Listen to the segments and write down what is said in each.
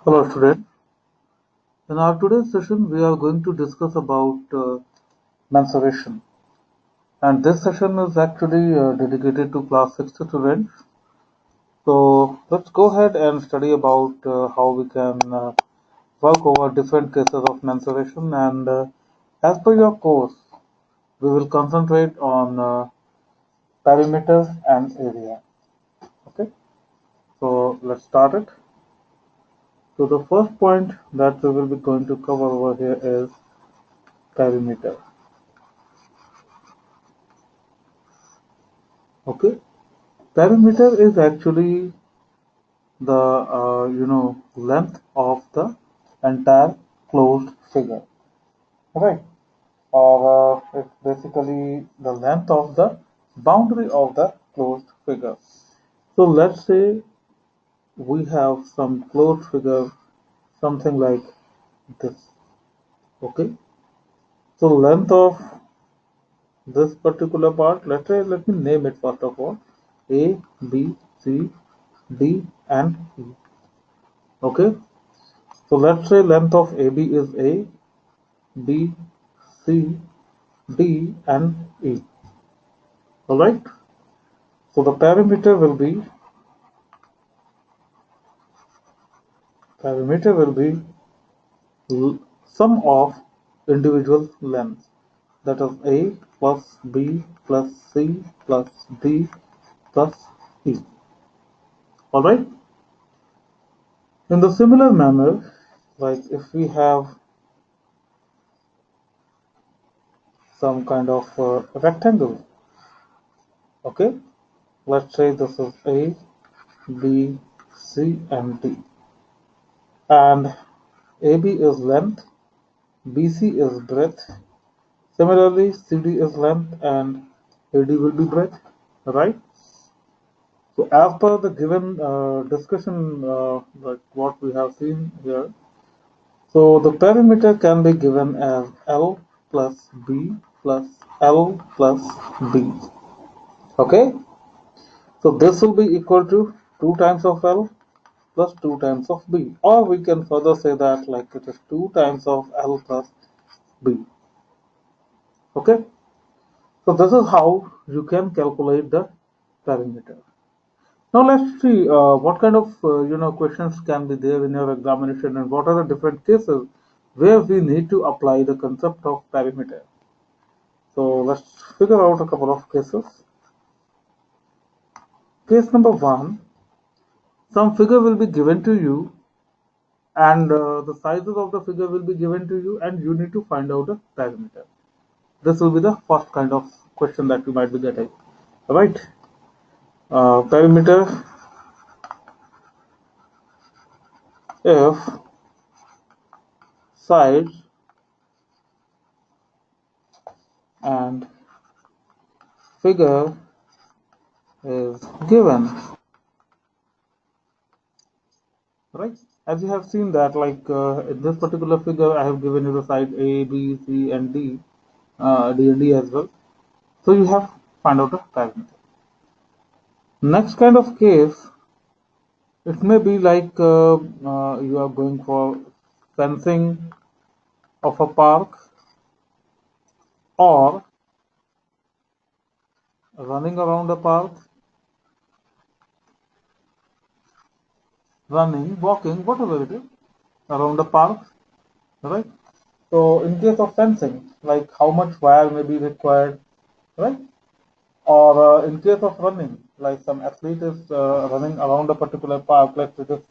Hello students. In our today's session we are going to discuss about mensuration, and this session is actually dedicated to class 6 students. So let's go ahead and study about how we can work over different cases of mensuration, and as per your course we will concentrate on perimeters and area. Okay, so let's start it. So the first point that we will be going to cover over here is perimeter. Okay, perimeter is actually the length of the entire closed figure, right? Or it's basically the length of the boundary of the closed figure. So let's say we have some closed figure, something like this. Okay, so length of this particular part, let me name it first of all: A, B, C, D, and E. Okay, so let's say length of AB is A, B, C, D, and E. Alright, so the perimeter will be sum of individual lengths, that is A plus B plus C plus D plus E. Alright, in the similar manner, like if we have some kind of rectangle, okay, let's say this is A, B, C, and D, and AB is length, BC is breadth. Similarly, CD is length and AD will be breadth, right? So as per the given discussion, like what we have seen here, so the perimeter can be given as L plus B plus L plus B. Okay, so this will be equal to 2 times of L plus 2 times of B, or we can further say that like it is 2 times of L plus B. Okay, so this is how you can calculate the perimeter. Now let's see what kind of questions can be there in your examination, and what are the different cases where we need to apply the concept of perimeter. So let's figure out a couple of cases. Case number 1: some figure will be given to you, and the sizes of the figure will be given to you, and you need to find out the perimeter. This will be the first kind of question that you might be getting, right? Perimeter: if size and figure is given, right? As you have seen that, like in this particular figure I have given you the side A, B, C, and D, D and D as well. So you have find out the perimeter. Next kind of case, it may be like you are going for fencing of a park, or running around a park, running, walking, whatever it is, around a park, right? So in case of fencing, like how much wire may be required, right? Or in case of running, like some athlete is running around a particular park, let's say this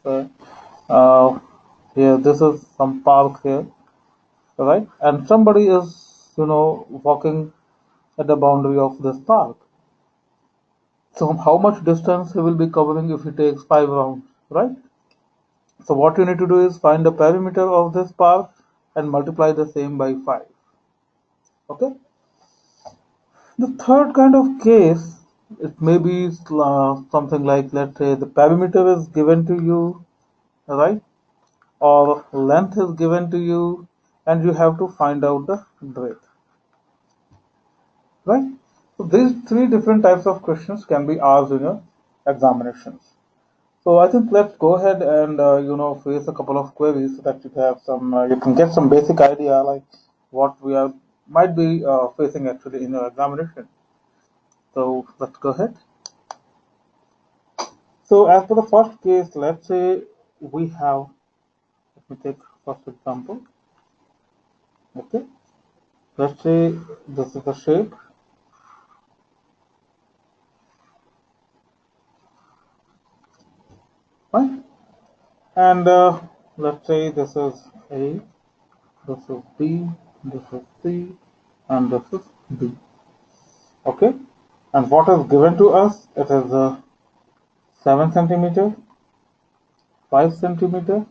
here, this is some park here, right? And somebody is walking at the boundary of this park. So how much distance he will be covering if he takes 5 rounds, right? So what you need to do is find the perimeter of this park and multiply the same by 5. Okay. The third kind of case, it may be something like, let's say the perimeter is given to you, right? Or length is given to you, and you have to find out the breadth, right? So these three different types of questions can be asked in your examinations. So I think let's go ahead and face a couple of queries so that you have some you can get some basic idea like what we are might be facing actually in your examination. So let's go ahead. So as for the first case, let's say we have, let me take first example. Okay, let's say this is the shape, fine, and let's say this is A, this is B, this is C, and this is D. Okay, and what is given to us? It is 7 centimeter, 5 centimeter,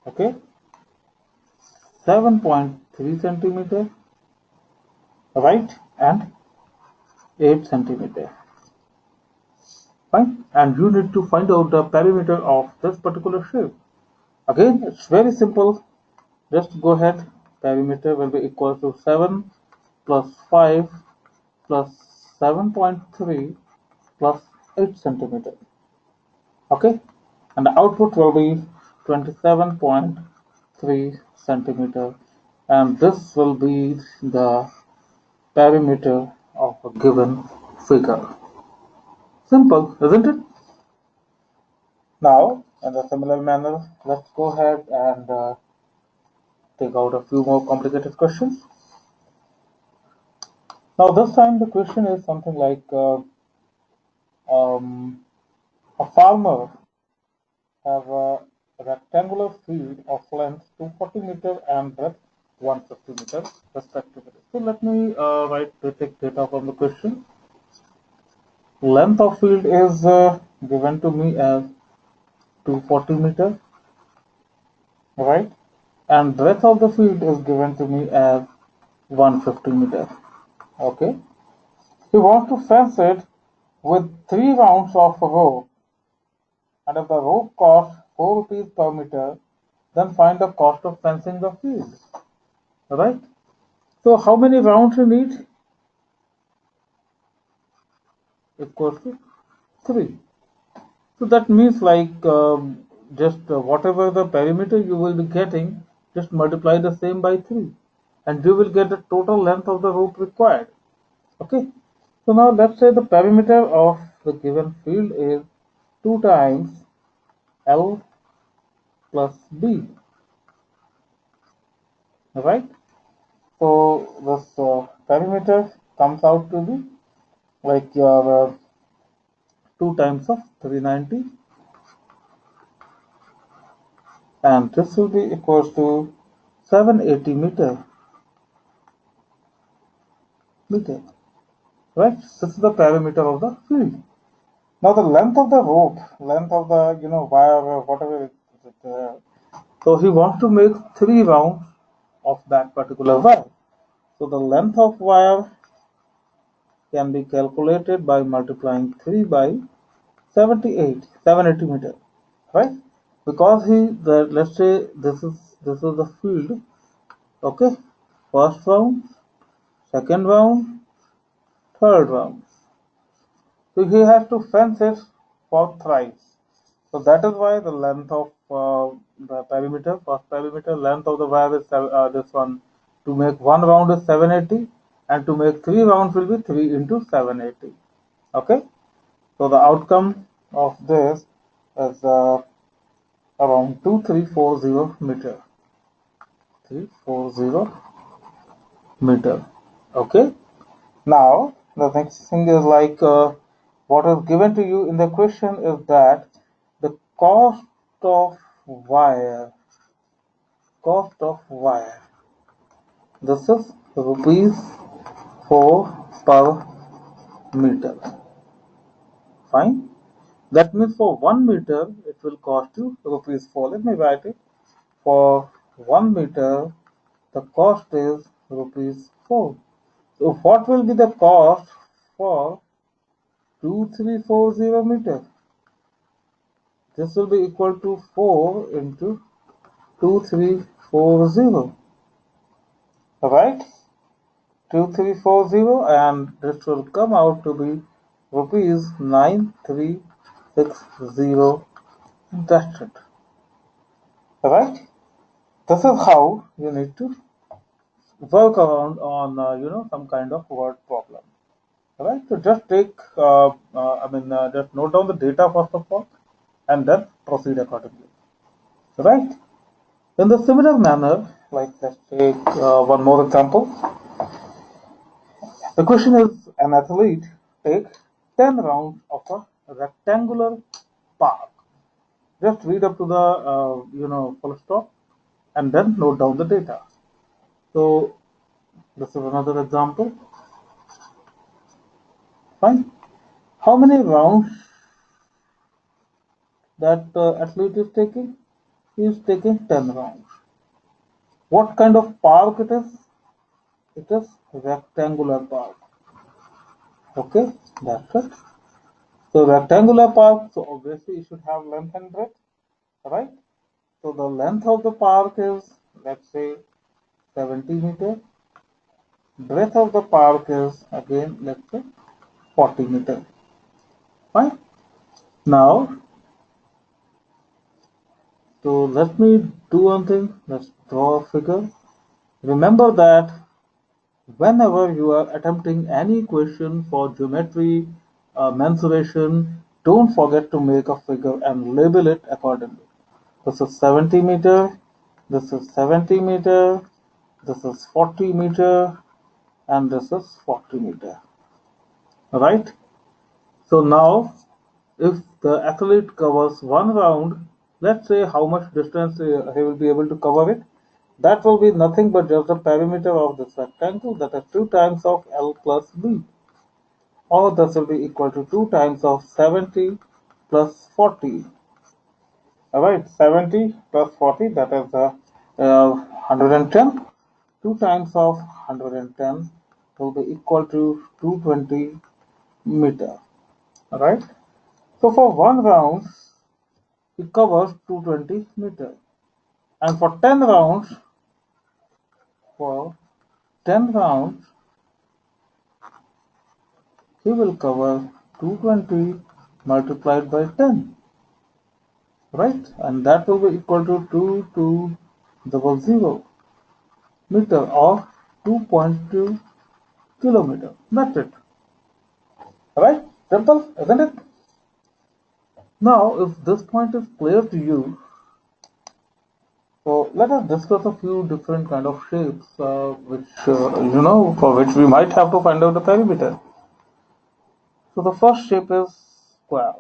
okay, 7.3 centimeter, right, and 8 centimeter. Fine, and you need to find out the perimeter of this particular shape. Again, it's very simple. Just go ahead. Perimeter will be equal to 7 plus 5 plus 7.3 plus 8 centimeter. Okay, and the output will be 27.3 centimeter, and this will be the perimeter of a given figure. Simple, isn't it? Now, in a similar manner, let's go ahead and take out a few more complicated questions. Now, this time the question is something like um, a farmer have a rectangular field of length 240 meter and breadth 150 meter respectively. So let me write basic data from the question. Length of field is given to me as 240 meter, right? And breadth of the field is given to me as 150 meter. Okay. He wants to fence it with 3 rounds of rope, and if the rope costs 4 rupees per meter, then find the cost of fencing the field. Right? So how many rounds you need? Equals to 3. So that means like just whatever the perimeter you will be getting, just multiply the same by 3, and you will get the total length of the rope required. Okay. So now let's say the perimeter of the given field is 2 times L plus B, right? So this perimeter comes out to be like your 2 times of 390, and this will be equals to 780 meter, right? This is the perimeter of the field. Now the length of the rope, length of the wire or whatever so he wants to make 3 rounds of that particular wire. So the length of wire can be calculated by multiplying 3 by 780 meter, right? Because let's say this is the field, okay? First round, second round, third round. So he has to fence it for thrice. So that is why the length of the perimeter, first perimeter, length of the wire is this one. To make 1 round is 780, and to make 3 rounds will be 3 into 780. Okay. So the outcome of this is around 2340 meter. 340 meter. Okay. Now the next thing is like what is given to you in the question is that the of wire, cost of wire. This is rupees 4 per meter. Fine. That means for 1 meter it will cost you rupees 4. Let me write it. For 1 meter the cost is rupees 4. So what will be the cost for 2340 meter? This will be equal to 4 into 2340. Right? 2340, and this will come out to be rupees 9360. That's it. Right? This is how you need to work around on some kind of word problem. Right? So just take just note down the data first of all, and then proceed accordingly. Right? In the similar manner, like let's take one more example. The question is, an athlete take 10 rounds of a rectangular park. Just read up to the full stop, and then note down the data. So this is another example. Fine. How many rounds that athlete is taking? He is taking 10 rounds. What kind of park it is? It is rectangular park. Okay, that's it. So rectangular park, so obviously it should have length and breadth, right? So the length of the park is, let's say, 70 meter. Breadth of the park is, again, let's say, 40 meter. Fine. Now, so let me do one thing. Let's draw a figure. Remember that whenever you are attempting any question for geometry, mensuration, don't forget to make a figure and label it accordingly. This is 70 meter, this is 70 meter, this is 40 meter, and this is 40 meter. Right? So now, if the athlete covers one round, let's say how much distance he will be able to cover it. That will be nothing but just the perimeter of this rectangle, that is 2 times of L plus B. Or this will be equal to 2 times of 70 plus 40. Alright, 70 plus 40, that is 110. 2 times of 110 will be equal to 220 meter. Alright, so for one round, it covers 220 meter. And for 10 rounds, for 10 rounds, he will cover 220 multiplied by 10, right? And that will be equal to 2200 meter or 2.2 kilometer. That's it. Right? Simple, isn't it? Now, if this point is clear to you, so let us discuss a few different kind of shapes, for which we might have to find out the perimeter. So the first shape is square.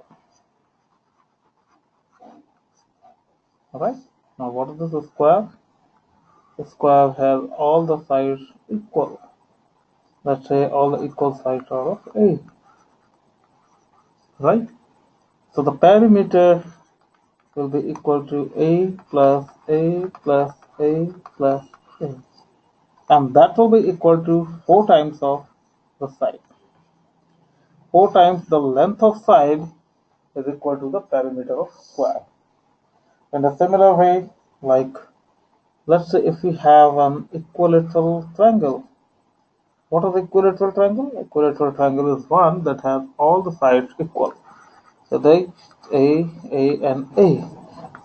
Alright. Now what is this square? The square has all the sides equal. Let's say all the equal sides are of A. Right? So the perimeter will be equal to A plus A plus A plus A. And that will be equal to 4 times of the side. 4 times the length of side is equal to the perimeter of square. In a similar way, like let's say if we have an equilateral triangle. What is equilateral triangle? Equilateral triangle is one that has all the sides equal. So they A, and A.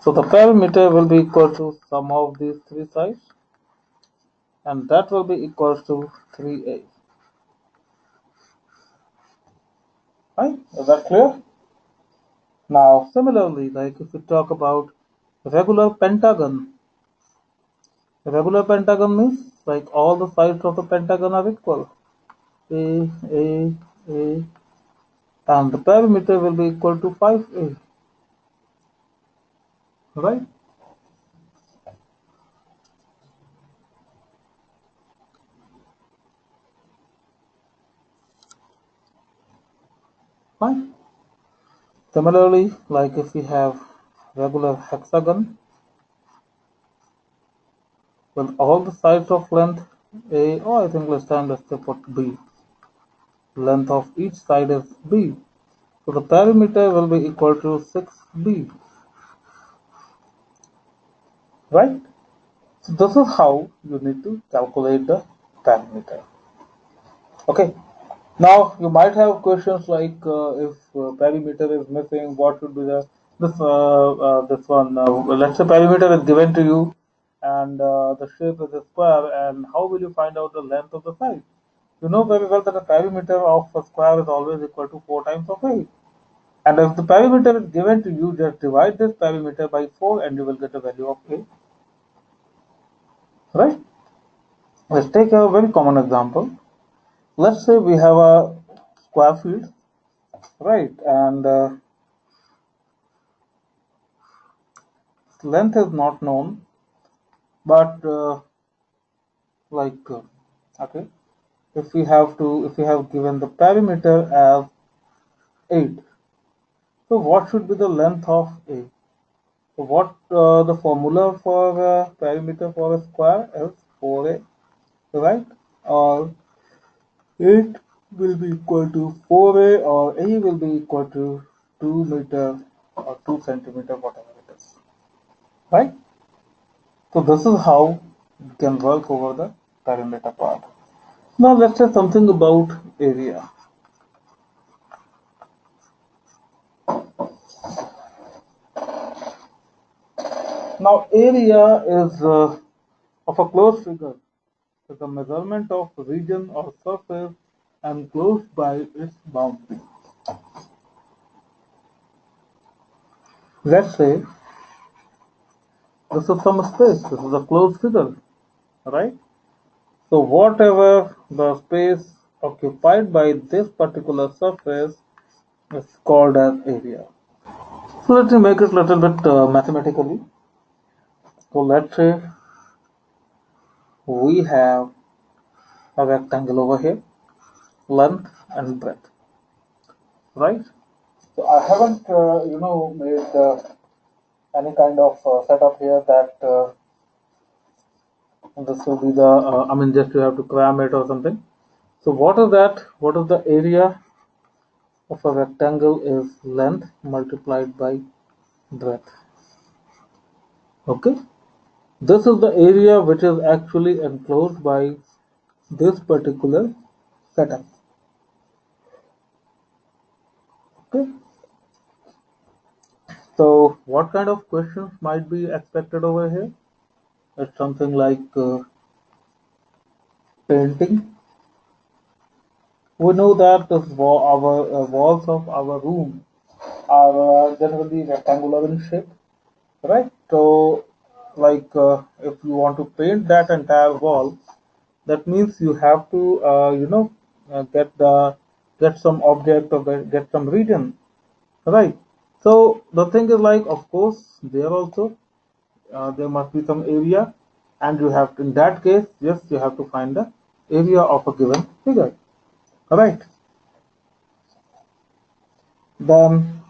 So the perimeter will be equal to sum of these three sides, and that will be equal to 3A. Right? Is that clear? Now, similarly, like if we talk about regular pentagon means like all the sides of the pentagon are equal. A, and the perimeter will be equal to 5A. Right? Fine. Similarly, like if we have regular hexagon with all the sides of length A, or I think let's say put B. Length of each side is B. So the perimeter will be equal to 6B. Right? So this is how you need to calculate the perimeter. Okay. Now you might have questions like if perimeter is missing, what should be the this one? Let's say perimeter is given to you, and the shape is a square, and how will you find out the length of the side? You know very well that the perimeter of a square is always equal to 4 times of A. And if the perimeter is given to you, just divide this perimeter by 4 and you will get a value of A. Right? Let's take a very common example. Let's say we have a square field, right? And length is not known, but like, okay, if we have given the perimeter as 8, so what should be the length of A? So what the formula for perimeter for a square is 4A, right? Or 8 will be equal to 4A, or A will be equal to 2 meter or 2 centimeter, whatever it is, right? So this is how you can work over the perimeter part. Now let's say something about area. Now area is of a closed figure is the measurement of region or surface enclosed by its boundary. Let's say this is some space. This is a closed figure, right? So whatever the space occupied by this particular surface is called as area. So let me make it a little bit mathematically. So let's say we have a rectangle over here, length and breadth, right? So I haven't, made any kind of setup here that this will be the, just you have to cram it or something. So what is that? What is the area of a rectangle is length multiplied by breadth. Okay. This is the area which is actually enclosed by this particular setup. Okay. So what kind of questions might be expected over here? It's something like painting. We know that our walls of our room are generally rectangular in shape, right? So, like if you want to paint that entire wall, that means you have to, get some object or get some region, right? So the thing is like, of course, there also there must be some area, and you have to, in that case, yes, you have to find the area of a given figure, right? Then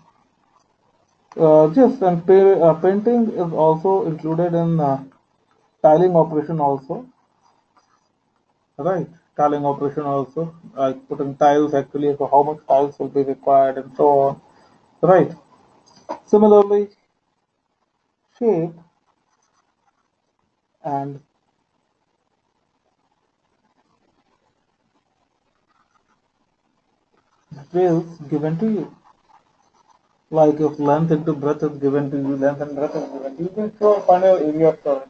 yes, and painting is also included in tiling operation also, right? Tiling operation also, like putting tiles actually, so how much tiles will be required and so on, right? Similarly, shape and details given to you. Like if length into breadth is given to you, length and breadth is given to you, you can find your area of curve,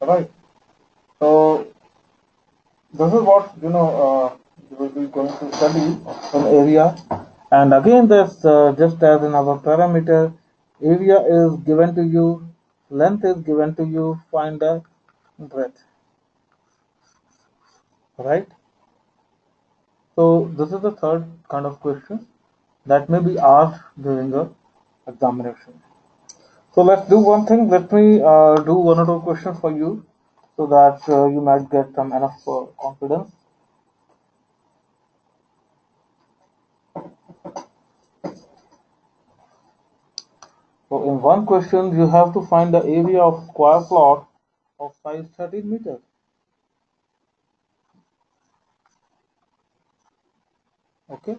right? So this is what you will be going to study in area. And again, this just as in our parameter, area is given to you, length is given to you, find the breadth, right? So this is the third kind of question that may be asked during the examination. So let's do one thing. Let me do one or two questions for you so that you might get some enough confidence. So in one question, you have to find the area of square plot of size 13 meters. Okay.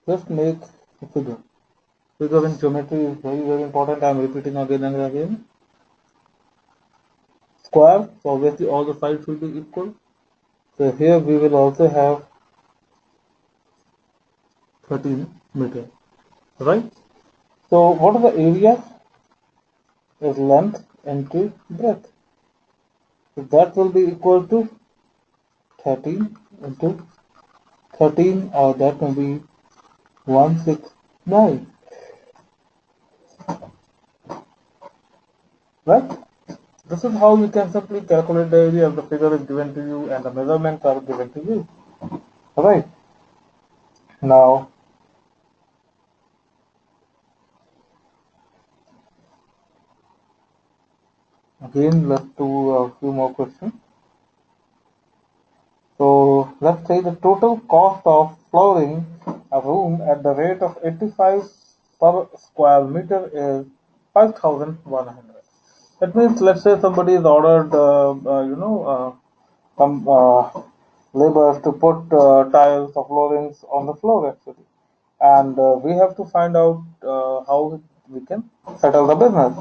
Just make a figure. Figure in geometry is very, very important. I am repeating again and again. square, so obviously all the sides will be equal. So here we will also have 13 meter, right? So what is the area? Is length into breadth. So that will be equal to 13 into 13, or that will be 169, right? This is how you can simply calculate the area if the figure is given to you and the measurements are given to you, right? Now, again, let's do a few more questions. So let's say the total cost of flooring a room at the rate of 85 per square meter is 5,100. That means, let's say somebody has ordered, some laborers to put tiles or floorings on the floor actually, and we have to find out how we can settle the business.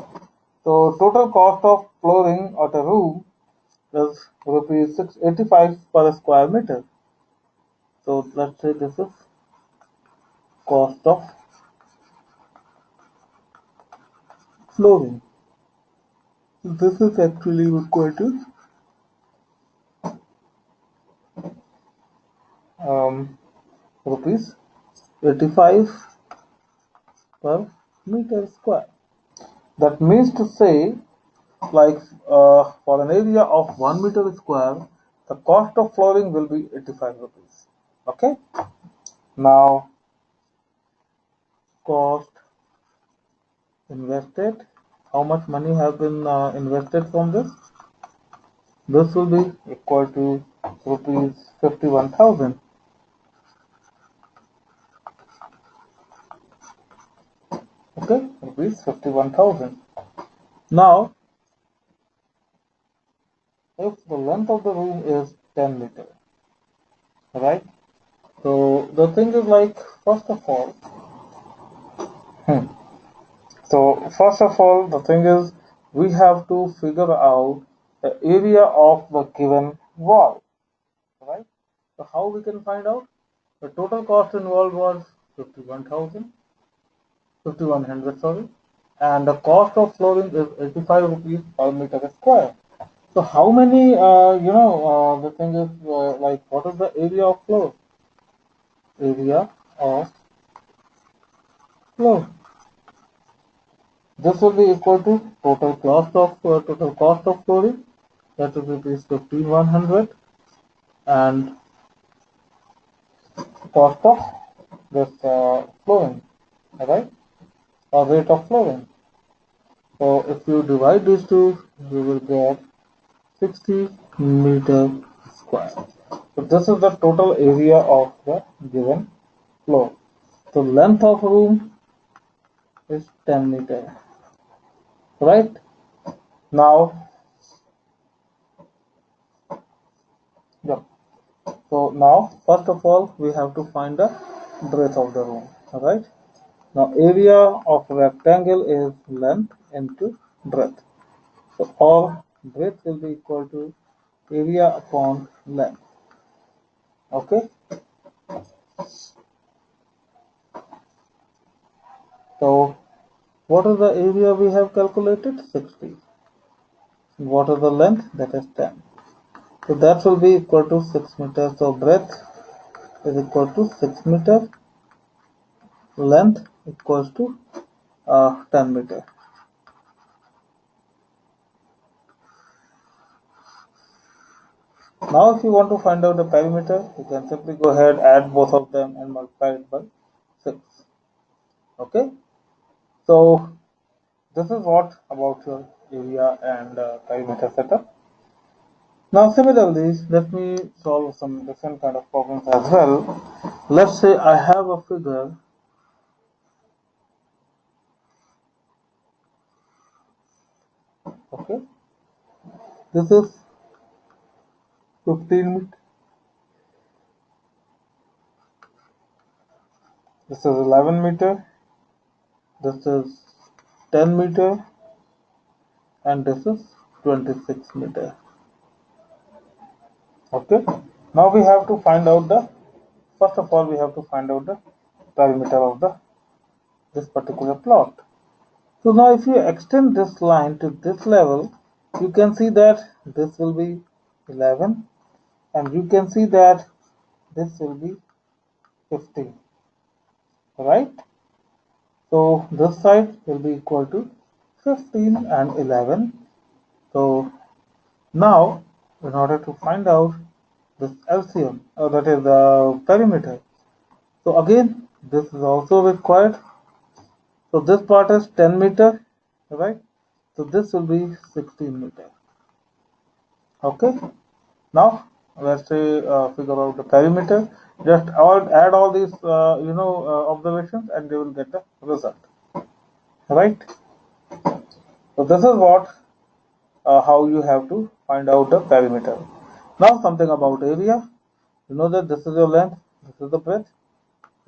So total cost of flooring at a room is rupees 685 per square meter. So let's say this is cost of flooring. This is actually equal to um, rupees 85 per meter square. That means to say, like for an area of 1 meter square, the cost of flooring will be 85 rupees. Okay. Now, cost invested. How much money have been invested from this? This will be equal to rupees 51,000. Okay, rupees 51,000. Now, if the length of the room is 10 meter, right? So the thing is like, first of all, hmm, the thing is we have to figure out the area of the given wall, right? So how we can find out? The total cost involved was 51,000, 5,100, sorry, and the cost of flooring is 85 rupees per meter square. So how many, the thing is like, what is the area of floor? Area of floor. This will be equal to total cost of flooring, that will be 15,100, and cost of this flooring, right? Or rate of flooring. So if you divide these two, you will get 60 meter square. So this is the total area of the given floor. So length of room is 10 meter, right? Now, yeah. So now, first of all, we have to find the breadth of the room, right? Now, area of rectangle is length into breadth. So all breadth will be equal to area upon length. Okay. So what is the area we have calculated? 60. What is the length? That is 10. So that will be equal to 6 meters. So breadth is equal to 6 meter. Length equals to 10 meter. Now if you want to find out the perimeter, you can simply go ahead, add both of them and multiply it by 6. Okay. So this is what about your area and perimeter setup. Now similarly, let me solve some different kind of problems as well. Let's say I have a figure. Okay, this is 15 meter, this is 11 meter, this is 10 meter, and this is 26 meter. Okay, now we have to find out the, first of all we have to find out the perimeter of the this particular plot. So now if you extend this line to this level, you can see that this will be 11 and you can see that this will be 15, right? So this side will be equal to 15 and 11. So now in order to find out this LCM, or that is the perimeter, so again this is also required. So this part is 10 meter, right? So this will be 16 meter. Okay, now let's say figure out the perimeter. Just add all these observations and you will get the result, right? So this is what how you have to find out the perimeter. Now something about area. You know that this is your length, this is the breadth.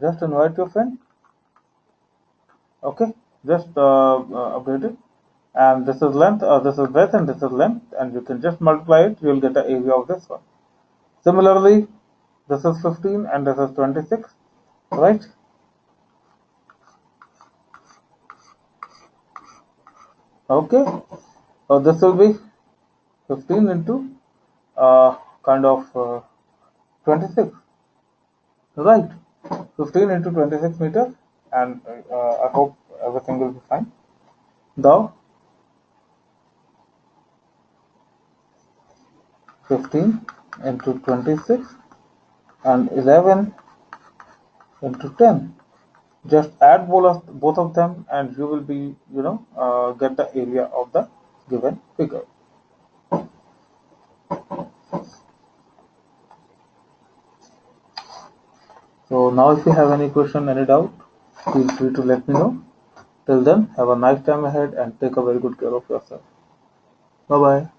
Just invite your friend. Okay, just update it. And this is length, this is breadth, and this is length, and you can just multiply it. You will get the area of this one. Similarly, this is 15 and this is 26, right? Okay, so this will be 15 into kind of 26, right? 15 into 26 meter, and I hope everything will be fine. Now 15 into 26 and 11 into 10. Just add both of them and you will be get the area of the given figure. So now if you have any question, any doubt, feel free to let me know. Till then, have a nice time ahead and take a very good care of yourself. Bye bye.